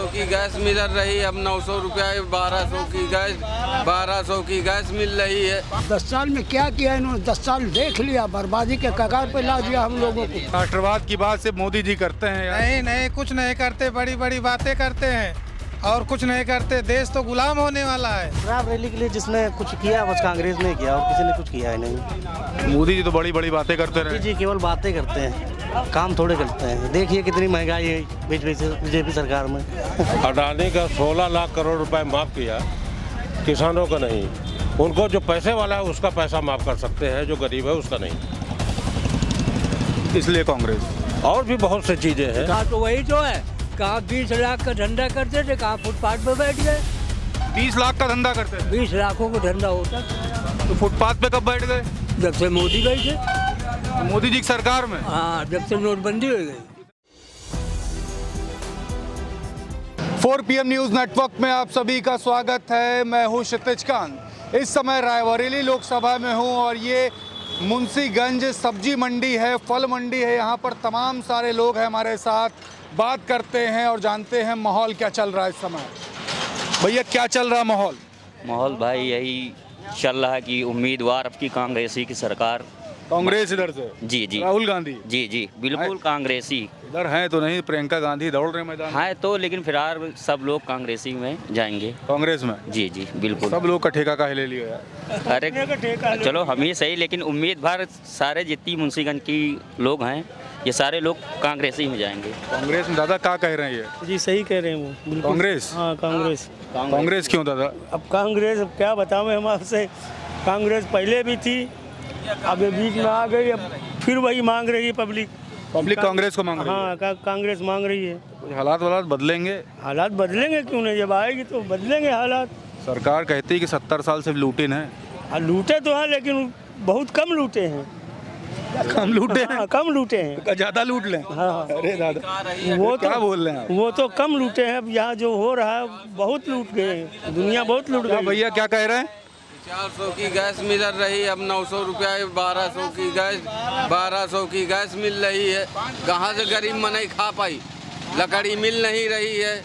की गैस मिल रही, अब 900 रुपया 1200 की गैस, 1200 की गैस मिल रही है। 10 साल में क्या किया इन्होंने? 10 साल देख लिया, बर्बादी के कगार पे ला दिया हम लोगों को। राष्ट्रवाद की बात सिर्फ मोदी जी करते हैं यार। नहीं नहीं, कुछ नहीं करते, बड़ी बड़ी बातें करते हैं और कुछ नहीं करते। देश तो गुलाम होने वाला है। शराब रैली के लिए जिसने कुछ किया बस कांग्रेस ने किया और किसी ने कुछ किया ही नहीं। मोदी जी तो बड़ी बड़ी बातें करते रहे। जी केवल बातें करते हैं, काम थोड़े करते हैं। देखिए कितनी महंगाई है बीजेपी सरकार में। अडानी का 16 लाख करोड़ रुपए माफ किया, किसानों का नहीं। उनको जो पैसे वाला है उसका पैसा माफ कर सकते हैं, जो गरीब है उसका नहीं। इसलिए कांग्रेस। और भी बहुत सी चीजें हैं। कहा तो वही जो है, कहाँ 20 लाख का धंधा करते थे, कहाँ फुटपाथ पे बैठ गए। 20 लाख का धंधा करते हैं 20 लाखों का धंधा होता तो फुटपाथ पे कब बैठ गए? जब से मोदी गई थे। तो मोदी जी की सरकार में। हाँ, जब से नोटबंदी हो गई। 4 PM न्यूज़ नेटवर्क में आप सभी का स्वागत है। मैं हूं क्षितिज कांत। इस समय रायबरेली लोकसभा में हूं और ये मुंशीगंज सब्जी मंडी है, फल मंडी है। यहाँ पर तमाम सारे लोग हैं हमारे साथ, बात करते हैं और जानते हैं माहौल क्या चल रहा है इस समय। भैया क्या चल रहा माहौल? माहौल भाई यही चल रहा है कि उम्मीदवार अब की कांग्रेसी की सरकार। कांग्रेस इधर से? जी जी, राहुल गांधी? जी जी, बिल्कुल कांग्रेसी। इधर हैं तो नहीं, प्रियंका गांधी दौड़ रहे मैदान। हाँ तो लेकिन फिलहाल सब लोग कांग्रेसी में जाएंगे। कांग्रेस में? जी जी बिल्कुल। सब लोग का ठेका काहे ले लिया यार? अरे चलो हम ही सही, लेकिन उम्मीदवार सारे जितनी मुंशीगंज की लोग हैं ये सारे लोग कांग्रेसी में जाएंगे। कांग्रेस में दादा क्या कह रहे हैं ये? जी सही कह रहे हैं वो, बिल्कुल। कांग्रेस? हाँ कांग्रेस। कांग्रेस क्यों दादा? अब कांग्रेस, अब क्या बताऊँ हम आपसे। कांग्रेस पहले भी थी, अब ये बीच में आ गई, अब फिर वही मांग रही है पब्लिक। पब्लिक कांग्रेस को मांग रही है? हाँ कांग्रेस मांग रही है। कुछ हालात वालात बदलेंगे? हालात बदलेंगे क्यों नहीं, जब आएगी तो बदलेंगे हालात। सरकार कहती है कि 70 साल से लूटिन है। हाँ लूटे तो हैं, लेकिन बहुत कम लूटे हैं। कम लूटे हैं? हाँ, कम लूटे हैं। ज्यादा लूट लें? हाँ अरे दादा वो क्या तो बोल रहे हैं आप? वो तो कम लूटे हैं। अब यहाँ जो हो रहा है बहुत लूट गए हैं, दुनिया बहुत लूट क्या गई। भैया क्या कह रहे हैं? 400 की गैस मिल रही, अब 900 रुपया 1200 की गैस, 1200 की गैस मिल रही है। कहाँ से गरीब मनई खा पाई? लकड़ी मिल नहीं रही है,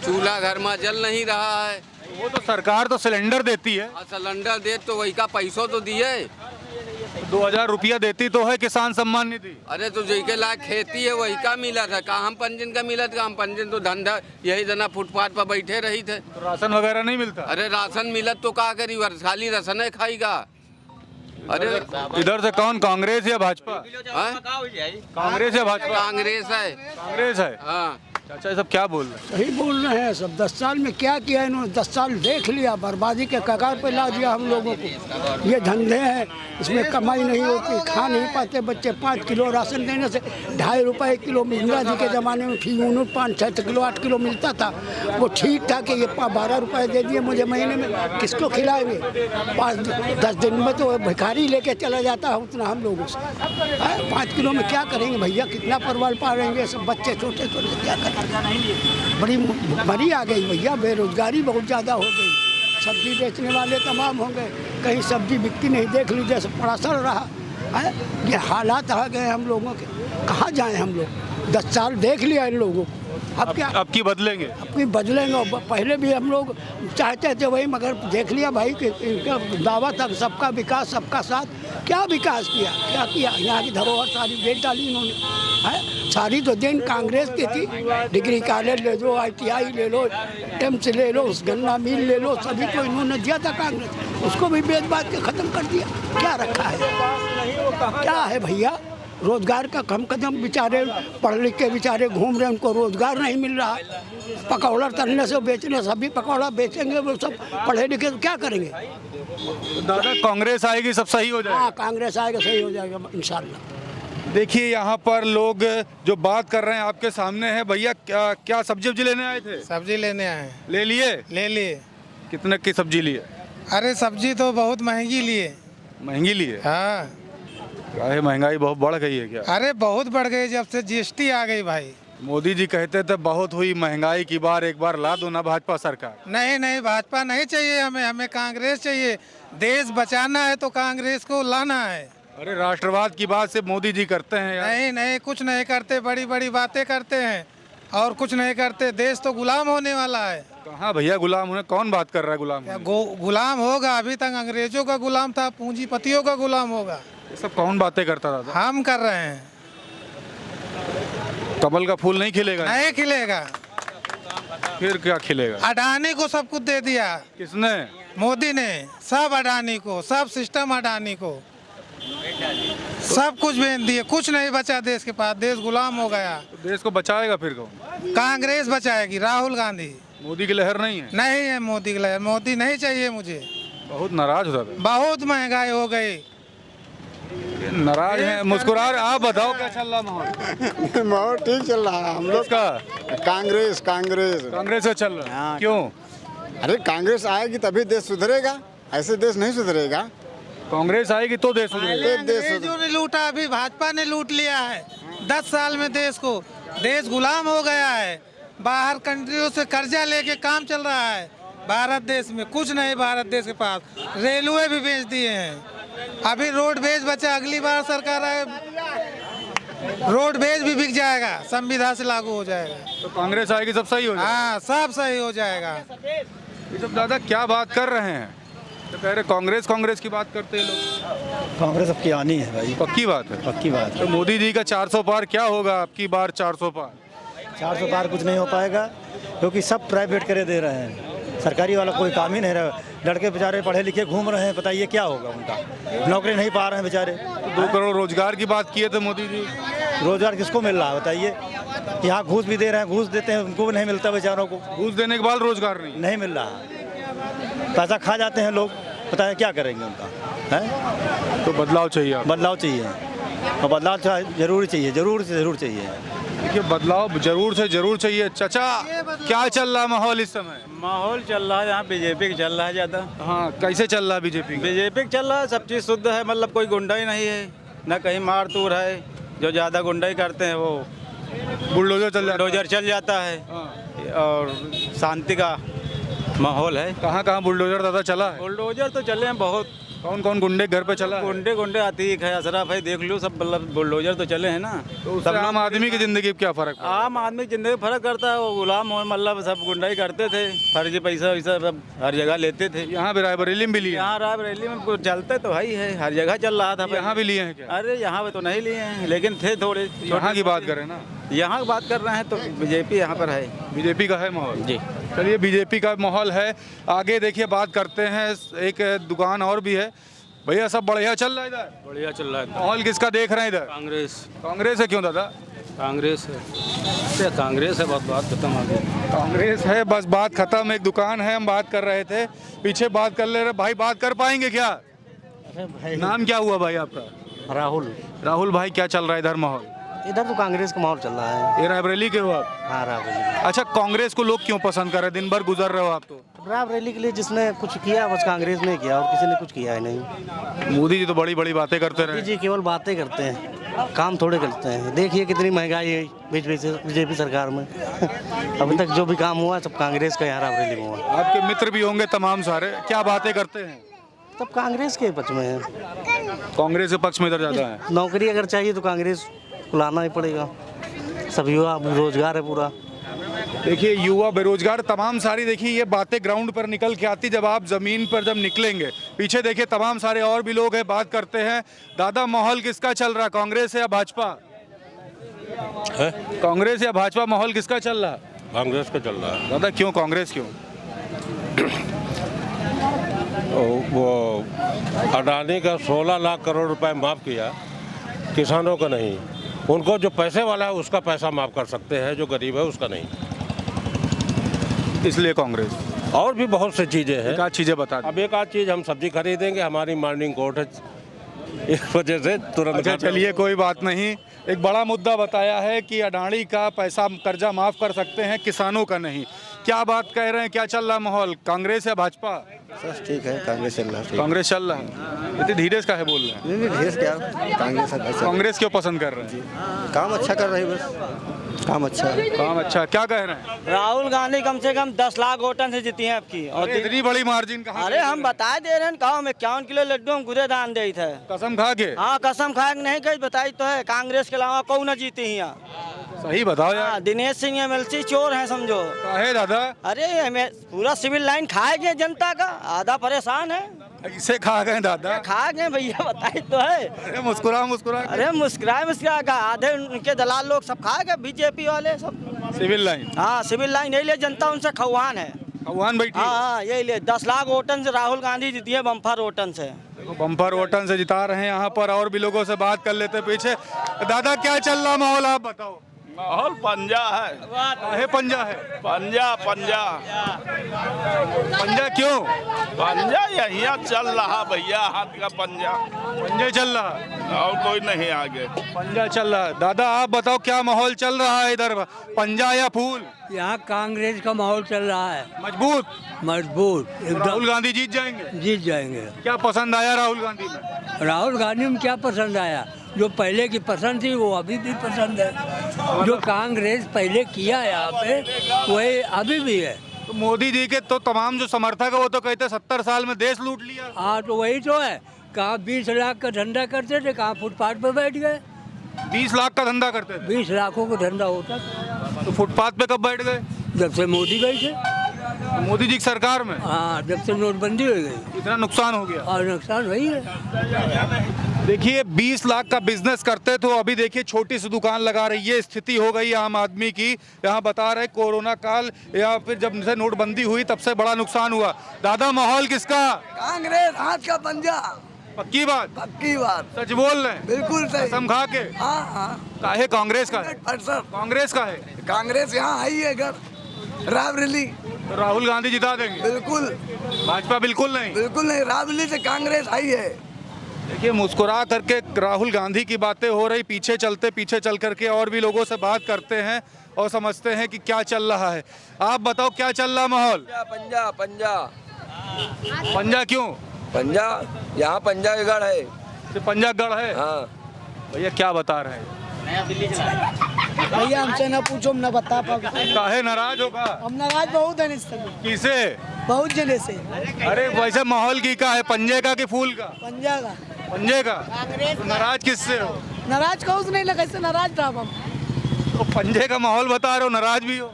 चूल्हा घर में जल नहीं रहा है। वो तो सरकार तो सिलेंडर देती है। सिलेंडर दे तो वही का पैसों तो दिए। 2000 रुपया देती तो है किसान सम्मान निधि। अरे तो जैके लायक खेती है वही का मिला था, कहाँ हम पंजन का मिला था? हम पंजन तो धंधा यही जना फुटपाथ पर बैठे रही थे। तो राशन वगैरह नहीं मिलता? अरे राशन मिलत तो का करी, खाली राशन है खाईगा। अरे इधर से कौन, कांग्रेस या भाजपा? हाँ? कांग्रेस या भाजपा? कांग्रेस है। कांग्रेस है। हाँ चाचा ये सब क्या बोल रहे हैं? सही बोल रहे हैं सब। 10 साल में क्या किया इन्होंने? 10 साल देख लिया, बर्बादी के कगार पे ला दिया हम लोगों को। ये धंधे हैं, इसमें कमाई नहीं होती, खा नहीं पाते बच्चे। 5 किलो राशन देने से 2.5 रुपये किलो इंदिरा जी के ज़माने में थी, 5-6 किलो 8 किलो मिलता था। वो ठीक था कि ये 12 रुपये दे दिए मुझे महीने में, किसको खिलाएंगे? 5-10 दिन में तो भिखारी लेके चला जाता है उतना हम लोगों से। 5 किलो में क्या करेंगे भैया? कितना परवल पालेंगे? सब बच्चे छोटे छोटे, क्या करेंगे? बड़ी भरी आ गई भैया, बेरोजगारी बहुत ज़्यादा हो गई। सब्जी बेचने वाले तमाम हो गए, कहीं सब्जी बिकती नहीं। देख लीजिए सब पड़ा सड़ रहा है। ये हालात आ गए हम लोगों के, कहाँ जाएं हम लोग? 10 साल देख लिया इन लोगों को। अब क्या? अब की बदलेंगे? अब की बदलेंगे। पहले भी हम लोग चाहते थे वही, मगर देख लिया भाई कि इनका दावा था सबका विकास सबका साथ। क्या विकास किया? क्या किया? यहाँ की धरोहर सारी बेच डाली इन्होंने है। सारी तो दिन कांग्रेस की थी। डिग्री कॉलेज ले लो, ITI ले लो, टेम्स ले लो, गन्ना मिल ले लो, सभी को इन्होंने दिया था कांग्रेस। उसको भी बेच बात के ख़त्म कर दिया। क्या रखा है? क्या है भैया? रोजगार का कम कदम, बेचारे पढ़ लिख के बेचारे घूम रहे, उनको रोजगार नहीं मिल रहा। पकौड़ा तलने से बेचने, सभी पकौड़ा बेचेंगे वो सब पढ़े लिखे तो क्या करेंगे? दादा कांग्रेस आएगी सब सही हो जाएगा? हाँ कांग्रेस आएगा, सही हो जाएगा इंशाल्लाह। देखिए यहाँ पर लोग जो बात कर रहे हैं आपके सामने है। भैया क्या सब्जी वब्जी लेने आए थे? सब्जी लेने आए। ले लिए? ले लिए। कितने की सब्जी लिए? अरे सब्जी तो बहुत महंगी लिए। महंगी लिए? हाँ। क्या है, महंगाई बहुत बढ़ गई है क्या? अरे बहुत बढ़ गई, जब से GST आ गई भाई। मोदी जी कहते थे बहुत हुई महंगाई की बार, एक बार ला दो ना भाजपा सरकार। नहीं नहीं, भाजपा नहीं चाहिए हमें, हमें कांग्रेस चाहिए। देश बचाना है तो कांग्रेस को लाना है। अरे राष्ट्रवाद की बात सिर्फ मोदी जी करते हैं यार। नहीं नहीं, कुछ नहीं करते, बड़ी बड़ी बातें करते हैं और कुछ नहीं करते। देश तो गुलाम होने वाला है। कहाँ भैया गुलाम होने, कौन बात कर रहा है गुलाम होने? गुलाम होगा। अभी तक अंग्रेजों का गुलाम था, पूंजीपतियों का गुलाम होगा। ये सब कौन बातें करता था? हम कर रहे हैं। कमल का फूल नहीं खिलेगा? नहीं खिलेगा। फिर क्या खिलेगा? अडानी को सब कुछ दे दिया। किसने? मोदी ने। सब अडानी को, सब सिस्टम अडानी को, सब कुछ बेच दिए। कुछ नहीं बचा देश के पास। देश गुलाम हो गया। तो देश को बचाएगा फिर कौन? कांग्रेस बचाएगी, राहुल गांधी। मोदी की लहर नहीं है? नहीं है मोदी की लहर। मोदी नहीं चाहिए मुझे। बहुत नाराज होता था। बहुत महंगाई हो गई। नाराज है, मुस्कुरा रहे। आप बताओ क्या चल रहा माहौल? माहौल ठीक चल रहा है। हम लोग का कांग्रेस कांग्रेस कांग्रेस से चल रहा है। क्यों? अरे कांग्रेस आएगी तभी देश सुधरेगा, ऐसे देश नहीं सुधरेगा। कांग्रेस आएगी तो देश सुधरेगा। अंग्रेजों ने लूटा, अभी भाजपा ने लूट लिया है 10 साल में देश को। देश गुलाम हो गया है। बाहर कंट्रियों से कर्जा लेके काम चल रहा है। भारत देश में कुछ नहीं। भारत देश के पास रेलवे भी बेच दिए हैं। अभी रोडवेज बचा। अगली बार सरकार आए, रोडवेज भी बिक जाएगा, संविधान से लागू हो जाएगा। तो कांग्रेस आएगी सब सही हो जाएगा। हाँ, सब सही हो जाएगा। ये सब दादा क्या बात कर रहे हैं? तो कह रहे कांग्रेस कांग्रेस की बात करते हैं लोग। कांग्रेस अब की आनी है भाई, पक्की बात है। पक्की बात। तो मोदी जी का 400 पार क्या होगा अब की बार? 400 पार 400 पार कुछ नहीं हो पाएगा, क्योंकि सब प्राइवेट करे दे रहे हैं। सरकारी वाला कोई काम ही नहीं रहा। लड़के बेचारे पढ़े लिखे घूम रहे हैं, बताइए क्या होगा उनका? नौकरी नहीं पा रहे हैं बेचारे। 2 करोड़ रोजगार की बात किए थे मोदी जी। रोजगार किसको मिल रहा है बताइए? यहाँ घूस भी दे रहे हैं, घूस देते हैं, उनको भी नहीं मिलता बेचारों को। घूस देने के बाद रोजगार नहीं मिल रहा। पैसा खा जाते हैं लोग, बताएं क्या करेंगे उनका? है तो बदलाव चाहिए। बदलाव चाहिए, और बदलाव जरूर चाहिए, जरूर से जरूर चाहिए। देखिए बदलाव जरूर से जरूर चाहिए। चाचा क्या चल रहा माहौल इस समय? माहौल चल रहा है यहाँ बीजेपी का चल रहा है ज़्यादा। हाँ, कैसे चल रहा है बीजेपी? बीजेपी का चल रहा है, सब चीज़ शुद्ध है। मतलब कोई गुंडा ही नहीं है, न कहीं मार तूर है। जो ज़्यादा गुंडाई करते हैं वो बुलडोजर चल जाता है। और शांति का माहौल है। कहाँ कहाँ बुलडोजर दादा चला है? बुलडोजर तो चले हैं बहुत। कौन कौन गुंडे घर पे चला है? गुंडे अतीक है, अशरफ है, देख लो सब। मतलब बुलडोजर तो चले हैं ना। तो उससे आम आदमी की जिंदगी में क्या फर्क? आम आदमी की जिंदगी फर्क करता है। वो गुलाम हो, मतलब सब गुंडाई करते थे, फर्जी पैसा वैसा सब हर जगह लेते थे। यहाँ भी रायबरेली में भी लिए? यहाँ रायबरेली में कुछ चलते तो है ही है, हर जगह चल रहा था। यहाँ भी लिए हैं क्या? अरे यहाँ पे तो नहीं लिए हैं, लेकिन थे थोड़े। यहाँ की बात करें ना, यहाँ की बात कर रहे हैं तो बीजेपी यहाँ पर है। बीजेपी का है माहौल जी। चलिए बीजेपी का माहौल है। आगे देखिए बात करते हैं। एक दुकान और भी है। भैया सब बढ़िया चल रहा है इधर? बढ़िया चल रहा है। माहौल किसका देख रहे हैं इधर? कांग्रेस। कांग्रेस है? क्यों दादा? कांग्रेस है, कांग्रेस है। बात खत्म आ गई। कांग्रेस है, बस बात खत्म। एक दुकान है, हम बात कर रहे थे, पीछे बात कर ले रहे। भाई बात कर पाएंगे क्या? अरे भाई, नाम क्या हुआ भाई आपका? राहुल। राहुल भाई, क्या चल रहा है इधर माहौल? इधर तो कांग्रेस का माहौल चल रहा है। ये रायबरेली के हो आप? हाँ, रायबरेली। अच्छा, कांग्रेस को लोग क्यों पसंद कर रहे हैं? दिन भर गुजर रहे हो आप तो। रायबरेली के लिए जिसने कुछ किया बस कांग्रेस ने किया, और किसी ने कुछ किया ही नहीं। मोदी जी तो बड़ी बड़ी बातें करते रहे। जी केवल बातें करते हैं, काम थोड़े करते हैं। देखिए कितनी महंगाई है बीजेपी सरकार में। अभी तक जो भी काम हुआ सब कांग्रेस का यहाँ रायबरेली में हुआ। आपके मित्र भी होंगे तमाम सारे, क्या बातें करते हैं? सब कांग्रेस के पक्ष में है। कांग्रेस के पक्ष में इधर ज्यादा है। नौकरी अगर चाहिए तो कांग्रेस को लाना ही पड़ेगा। सब युवा बेरोजगार है पूरा। देखिए युवा बेरोजगार तमाम सारी। देखिए ये बातें ग्राउंड पर निकल के आती जब आप जमीन पर जब निकलेंगे। पीछे देखिए तमाम सारे और भी लोग हैं, बात करते हैं। दादा माहौल किसका चल रहा? कांग्रेस या भाजपा? कांग्रेस या भाजपा? माहौल किसका चल रहा? कांग्रेस का चल रहा है। दादा क्यों कांग्रेस क्यों? वो अडानी का 16 लाख करोड़ रुपए माफ़ किया, किसानों का नहीं। उनको जो पैसे वाला है उसका पैसा माफ़ कर सकते हैं, जो गरीब है उसका नहीं। इसलिए कांग्रेस। और भी बहुत सी चीज़ें हैं। एक आध चीज़ें बता दें। अब एक आध चीज़, हम सब्जी खरीदेंगे, हमारी मॉर्निंग कोर्ट है, इस वजह से तुरंत। अच्छा चलिए कोई बात नहीं। एक बड़ा मुद्दा बताया है कि अडानी का पैसा कर्जा माफ़ कर सकते हैं, किसानों का नहीं। क्या बात कह रहे हैं? क्या चल रहा माहौल? कांग्रेस या भाजपा? सर ठीक है, कांग्रेस चल रहा है। कांग्रेस चल रहा है। इतनी धीरे का है बोल रहे हैं? नहीं धीरे क्या, कांग्रेस। कांग्रेस क्यों पसंद कर रहे हैं? काम अच्छा कर रही, बस काम अच्छा है। काम अच्छा। क्या कह रहे हैं? राहुल गांधी कम से कम 10 लाख वोटों से जीती हैं आपकी। और इतनी बड़ी मार्जिन कहाँ? अरे हम बता दे रहे हैं, कहा हम 51 किलो लड्डू हम खुदे दान दे थे। कसम खा के? हाँ कसम खा के नहीं कही, बताई तो है। कांग्रेस के अलावा कौन न जीती यहाँ। सही बताओ यार। दिनेश सिंह एमएलसी चोर है समझो। काहे दादा? अरे हमें पूरा सिविल लाइन खा गए जनता का, आधा परेशान है। इसे खा गए दादा? खा गए भैया, बताए तो है। अरे मुस्कुरा मुस्कुरा। अरे मुस्कुरा का आधे उनके दलाल लोग सब खा गए, बीजेपी वाले सब। Civil line? हाँ सिविल लाइन यही ले, जनता उनसे खौहान है। भगवान बैठी? हाँ यही ले, 10 लाख वोटन से राहुल गांधी जीती है, बम्पर वोटन से। देखो बम्पर वोटन से जिता रहे हैं यहाँ पर। और भी लोगों से बात कर लेते पीछे। दादा क्या चल रहा माहौल आप बताओ? माहौल पंजा है। काहे पंजा है? पंजा पंजा पंजा क्यों? पंजा यही चल रहा भैया, हाथ का पंजा। पंजा चल रहा और कोई नहीं आगे। पंजा चल रहा। दादा आप बताओ क्या माहौल चल रहा है इधर, पंजा या फूल? यहाँ कांग्रेस का माहौल चल रहा है, मजबूत? मजबूत एकदम। राहुल गांधी जीत जाएंगे? जीत जाएंगे। क्या पसंद आया राहुल गांधी में? राहुल गांधी में क्या पसंद आया? जो पहले की पसंद थी वो अभी भी पसंद है। जो कांग्रेस पहले किया यहाँ पे वही अभी भी है। तो मोदी जी के तो तमाम जो समर्थक है वो तो कहते 70 साल में देश लूट लिया। हाँ तो वही तो है, कहाँ 20 लाख का धंधा करते थे, कहाँ फुटपाथ पे बैठ गए। 20 लाख का धंधा करते थे? 20 लाखों का धंधा होता था। तो फुटपाथ पे कब बैठ गए? जब से मोदी गए थे। मोदी जी की सरकार में? हाँ जब से नोटबंदी हो गई। इतना नुकसान हो गया? और नुकसान वही है। देखिए 20 लाख का बिजनेस करते तो अभी देखिए छोटी सी दुकान लगा रही है। स्थिति हो गई आम आदमी की। यहाँ बता रहे कोरोना काल या फिर जब से नोटबंदी हुई तब से बड़ा नुकसान हुआ। दादा माहौल किसका? कांग्रेस हाथ का पंजा। पक्की बात? पक्की बात, सच बोल रहे हैं? बिल्कुल सही। कसम खा के? हाँ काहे कांग्रेस का है? कांग्रेस का है? कांग्रेस यहाँ आई है घर, रायबरेली। तो राहुल गांधी जिता देंगे? बिल्कुल। भाजपा बिल्कुल नहीं? बिल्कुल नहीं, रायबरेली से कांग्रेस आई है। देखिए मुस्कुरा करके राहुल गांधी की बातें हो रही। पीछे चल करके और भी लोगों से बात करते हैं और समझते हैं कि क्या चल रहा है। आप बताओ क्या चल रहा माहौल? पंजा पंजा पंजा क्यों? पंजा, यहाँ पंजा गढ़ है। तो पंजा गढ़ है? हाँ भैया क्या बता रहे हैं? भैया हमसे न पूछो, हम न बता पाओ। काहे नाराज होगा? हम नाराज बहुत है इससे, किसे? बहुत जने से। अरे वैसे माहौल की का है, पंजे का कि फूल का? पंजा का। पंजे का? तो नाराज किससे हो? नाराज कहूँ नहीं लगा, इससे नाराज था हम। तो पंजे का माहौल बता रहे हो, नाराज भी हो?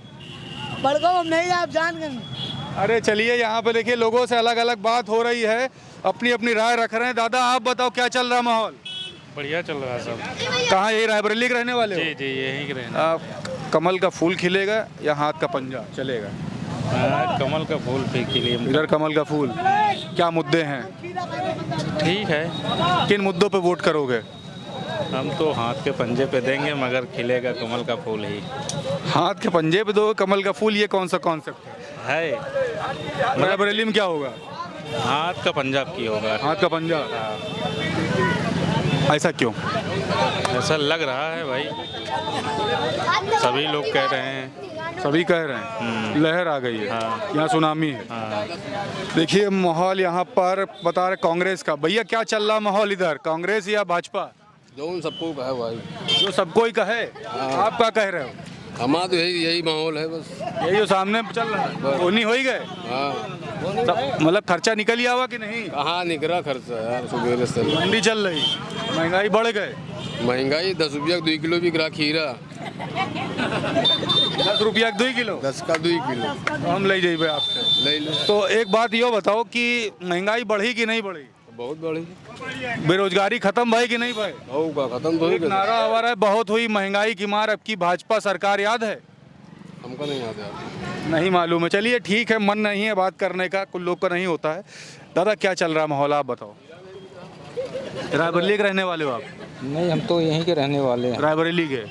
बड़गांव हम नहीं, आप जान गए। अरे चलिए यहाँ पे देखिए लोगों से अलग अलग बात हो रही है, अपनी अपनी राय रख रहे हैं। दादा आप बताओ क्या चल रहा माहौल? बढ़िया चल रहा है सब। कहाँ, यही रायबरेली के रहने वाले हो? जी यही के रहने। कमल का फूल खिलेगा या हाथ का पंजा चलेगा? कमल का फूल के लिए। इधर कमल का फूल। क्या मुद्दे हैं? ठीक है। किन मुद्दों पे वोट करोगे? हम तो हाथ के पंजे पे देंगे, मगर खिलेगा कमल का फूल ही। हाथ के पंजे पे दो कमल का फूल, ये कौन सा कॉन्सेप्ट है? रायबरेली में क्या होगा? हाथ का पंजाब की होगा। हाथ का पंजा? ऐसा क्यों? ऐसा लग रहा है भाई, सभी लोग कह रहे हैं। सभी कह रहे हैं लहर आ गई है। हाँ। यहाँ सुनामी है। हाँ। देखिए माहौल यहाँ पर बता रहे कांग्रेस का। भैया क्या चल रहा माहौल इधर, कांग्रेस या भाजपा? जो उन सबको का है भाई। जो सबको ही कहे। आप क्या कह रहे हो? हमारा तो यही माहौल है बस। यही जो सामने चल रहा है, उन्हीं हो ही गए। हाँ मतलब खर्चा निकल ही आवा कि नहीं? कहाँ निकला खर्चा यार, सुबह से मंडी चल रही, महंगाई बढ़ गए। महंगाई 10 रुपया 2 किलो बिक रहा खीरा। 10 रुपया 2 किलो? 10 का 2 किलो। तो हम ले जाइए आपसे। ले लो। तो एक बात ये बताओ कि महंगाई बढ़ी कि नहीं बढ़ी? बहुत बढ़ी। बेरोजगारी खत्म भाई कि नहीं भाई? होगा खत्म तो एक नारा आ रहा है बहुत हुई महंगाई की मार, अब की भाजपा सरकार, याद है? हमको नहीं याद है। नहीं मालूम है। चलिए ठीक है, मन नहीं है बात करने का, कुछ लोग का नहीं होता है। दादा क्या चल रहा है माहौल आप बताओ? रायबरेली के रहने वाले हो आप? नहीं, हम तो यहीं के रहने वाले हैं। रायबरेली के?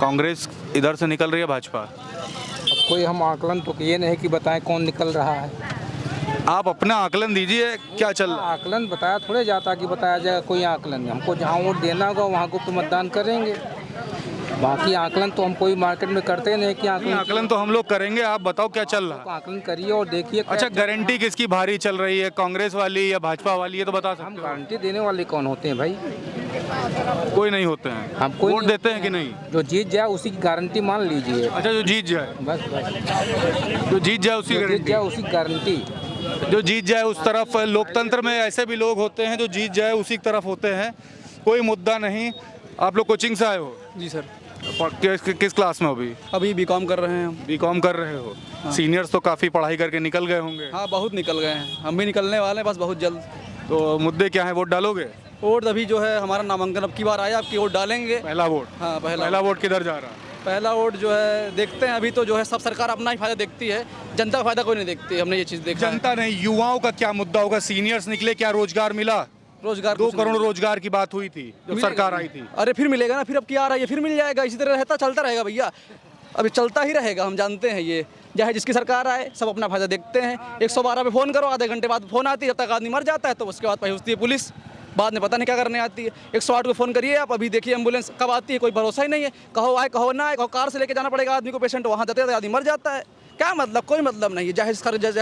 कांग्रेस इधर से निकल रही है, भाजपा? अब कोई हम आकलन तो ये नहीं कि बताएं कौन निकल रहा है। आप अपना आकलन दीजिए, क्या चल रहा है? आकलन बताया थोड़े जाता कि बताया जाएगा कोई आकलन। हमको जहाँ वोट देना होगा वहाँ को तो मतदान करेंगे। बाकी आकलन तो हम कोई मार्केट में करते नहीं कि आकलन तो हम लोग करेंगे। आप बताओ क्या चल रहा है? आकलन करिए और देखिए। अच्छा गारंटी किसकी भारी चल रही है, कांग्रेस वाली या भाजपा वाली, ये तो बता सकते हम हो? गारंटी देने वाले कौन होते हैं भाई? कोई नहीं होते हैं। हम कोई वोट देते हैं कि नहीं? जो जीत जाए उसी की गारंटी मान लीजिए। अच्छा जो जीत जाए? बस जो जीत जाए उसी जीत गारंटी? जाए उसी गारंटी। जो जीत जाए उस तरफ। लोकतंत्र में ऐसे भी लोग होते हैं जो जीत जाए उसी की तरफ होते हैं, कोई मुद्दा नहीं। आप लोग कोचिंग से आए हो? जी सर। किस क्लास में हो अभी? अभी बीकॉम कर रहे हैं हम। बीकॉम कर रहे हो? सीनियर्स तो काफ़ी पढ़ाई करके निकल गए होंगे। हाँ, बहुत निकल गए हैं, हम भी निकलने वाले हैं बस बहुत जल्द। तो मुद्दे क्या हैं, वोट डालोगे? वोट अभी जो है हमारा नामांकन अब की बार आया, आपकी वोट डालेंगे। पहला वोट? हाँ, पहला वोट किधर जा रहा है? पहला वोट जो है देखते हैं, अभी तो जो है सब सरकार अपना ही फायदा देखती है, जनता का फायदा कोई नहीं देखती। हमने ये चीज़ देखा। जनता नहीं, युवाओं का क्या मुद्दा होगा? सीनियर्स निकले, क्या रोजगार मिला? रोजगार 2 करोड़ रोजगार की बात हुई थी जब सरकार आई थी। अरे फिर मिलेगा ना, फिर अब क्या आ रहा है, फिर मिल जाएगा। इसी तरह रहता चलता रहेगा भैया, अभी चलता ही रहेगा, हम जानते हैं। ये चाहे जिसकी सरकार आए, सब अपना फायदा देखते हैं। 112 पे फ़ोन करो, आधे घंटे बाद फ़ोन आती है, जब तक आदमी मर जाता है तो उसके बाद पहुँचती है पुलिस, बाद में पता नहीं क्या करने आती है। 108 को फ़ोन करिए आप, अभी देखिए एम्बुलेंस कब आती है, कोई भरोसा ही नहीं है। कहो आए कहो ना आए, कहो कार से लेके जाना पड़ेगा आदमी को, पेशेंट वहाँ जाते आदमी मर जाता है। क्या मतलब? कोई मतलब नहीं है। चाहे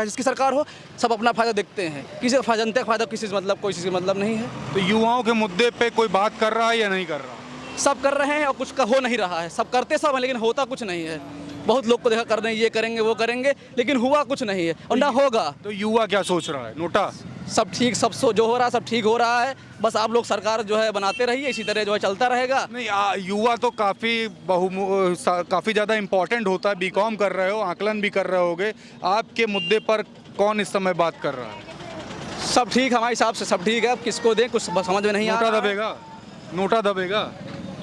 जिसकी सरकार हो, सब अपना फायदा देखते हैं। किसी का जनता का फायदा किसी से मतलब, कोई किसी से मतलब नहीं है। तो युवाओं के मुद्दे पे कोई बात कर रहा है या नहीं कर रहा? सब कर रहे हैं और कुछ का हो नहीं रहा है। सब करते सब हैं लेकिन होता कुछ नहीं है। बहुत लोग को देखा कर रहे हैं, ये करेंगे वो करेंगे, लेकिन हुआ कुछ नहीं है और ना होगा। तो युवा क्या सोच रहा है? नोटा सब ठीक, जो हो रहा है सब ठीक हो रहा है। बस आप लोग सरकार जो है बनाते रहिए, इसी तरह जो है चलता रहेगा। नहीं, युवा तो काफ़ी ज़्यादा इम्पोर्टेंट होता है। बीकॉम कर रहे हो, आकलन भी कर रहे होगे। आपके मुद्दे पर कौन इस समय बात कर रहा है? सब ठीक, हमारे हिसाब से सब ठीक है। अब किसको दें कुछ समझ में नहीं आ रहा। नोटा दबेगा? नोटा दबेगा?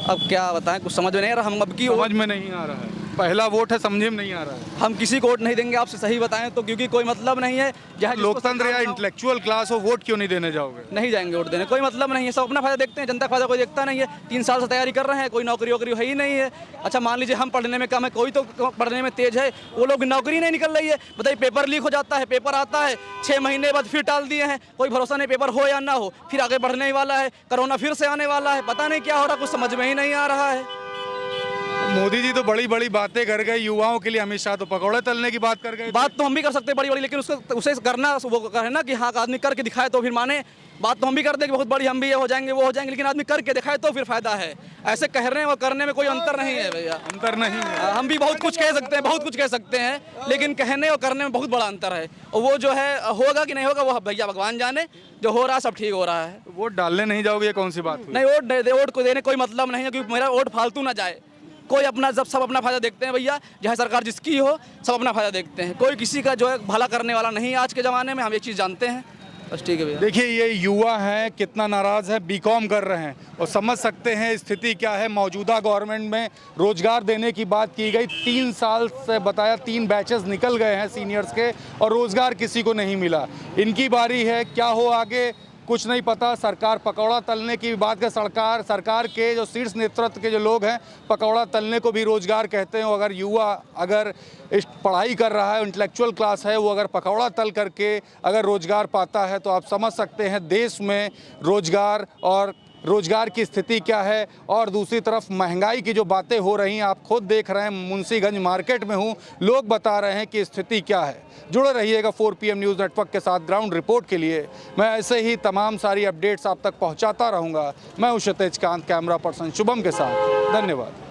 अब क्या बताएं, कुछ समझ में नहीं आ रहा। हम अब की समझ में नहीं आ रहा है। पहला वोट है, समझे में नहीं आ रहा है। हम किसी को वोट नहीं देंगे, आपसे सही बताएं तो, क्योंकि कोई मतलब नहीं है। जहाँ लोकतंत्र या इंटेलेक्चुअल क्लास हो, वोट क्यों नहीं देने जाओगे? नहीं जाएंगे वोट देने, कोई मतलब नहीं है। सब अपना फायदा देखते हैं, जनता का फायदा कोई देखता नहीं है। 3 साल से तैयारी कर रहे हैं, कोई नौकरी वोकरी है ही नहीं है। अच्छा मान लीजिए हम पढ़ने में कम है, कोई तो पढ़ने में तेज है, वो लोग नौकरी नहीं निकल रही है। बताइए, पेपर लीक हो जाता है, पेपर आता है 6 महीने बाद फिर टाल दिए हैं, कोई भरोसा नहीं पेपर हो या ना हो, फिर आगे बढ़ने ही वाला है। कोरोना फिर से आने वाला है, पता नहीं क्या हो रहा, कुछ समझ में ही नहीं आ रहा है। मोदी जी तो बड़ी बड़ी बातें कर गए युवाओं के लिए, अमित शाह तो पकौड़े तलने की बात कर गए। बात तो हम भी कर सकते हैं बड़ी बड़ी, लेकिन उसे करना वो कहे ना कि हाँ आदमी करके दिखाए तो फिर माने। बात तो हम भी कर दें कि बहुत बड़ी हम भी ये हो जाएंगे वो हो जाएंगे, लेकिन आदमी करके दिखाए तो फिर फायदा है। ऐसे कहने और करने में कोई अंतर नहीं है भैया, अंतर नहीं है। हम भी बहुत कुछ कह सकते हैं, बहुत कुछ कह सकते हैं, लेकिन कहने और करने में बहुत बड़ा अंतर है। और वो जो है होगा कि नहीं होगा वो भैया भगवान जाने। जो हो रहा है सब ठीक हो रहा है। वोट डालने नहीं जाओगे, ये कौन सी बात हुई? नहीं, वोट को देने कोई मतलब नहीं है, क्योंकि मेरा वोट फालतू ना जाए। कोई अपना, जब सब अपना फायदा देखते हैं भैया, चाहे सरकार जिसकी हो, सब अपना फायदा देखते हैं। कोई किसी का जो है भला करने वाला नहीं है आज के ज़माने में, हम एक चीज़ जानते हैं। बस ठीक है भैया। देखिए ये युवा हैं, कितना नाराज़ है, बीकॉम कर रहे हैं और समझ सकते हैं स्थिति क्या है। मौजूदा गवर्नमेंट में रोजगार देने की बात की गई, 3 साल से बताया 3 बैचेस निकल गए हैं सीनियर्स के और रोजगार किसी को नहीं मिला। इनकी बारी है, क्या हो आगे कुछ नहीं पता। सरकार पकौड़ा तलने की बात कर, सरकार के जो शीर्ष नेतृत्व के जो लोग हैं, पकौड़ा तलने को भी रोजगार कहते हैं। अगर युवा अगर पढ़ाई कर रहा है, इंटेलेक्चुअल क्लास है, वो अगर पकौड़ा तल करके अगर रोजगार पाता है तो आप समझ सकते हैं देश में रोजगार की स्थिति क्या है। और दूसरी तरफ महंगाई की जो बातें हो रही हैं, आप खुद देख रहे हैं। मुंशीगंज मार्केट में हूँ, लोग बता रहे हैं कि स्थिति क्या है। जुड़े रहिएगा 4 PM न्यूज़ नेटवर्क के साथ। ग्राउंड रिपोर्ट के लिए मैं ऐसे ही तमाम सारी अपडेट्स आप तक पहुँचाता रहूँगा। मैं हूँ क्षितिज कांत, कैमरा पर्सन शुभम के साथ। धन्यवाद।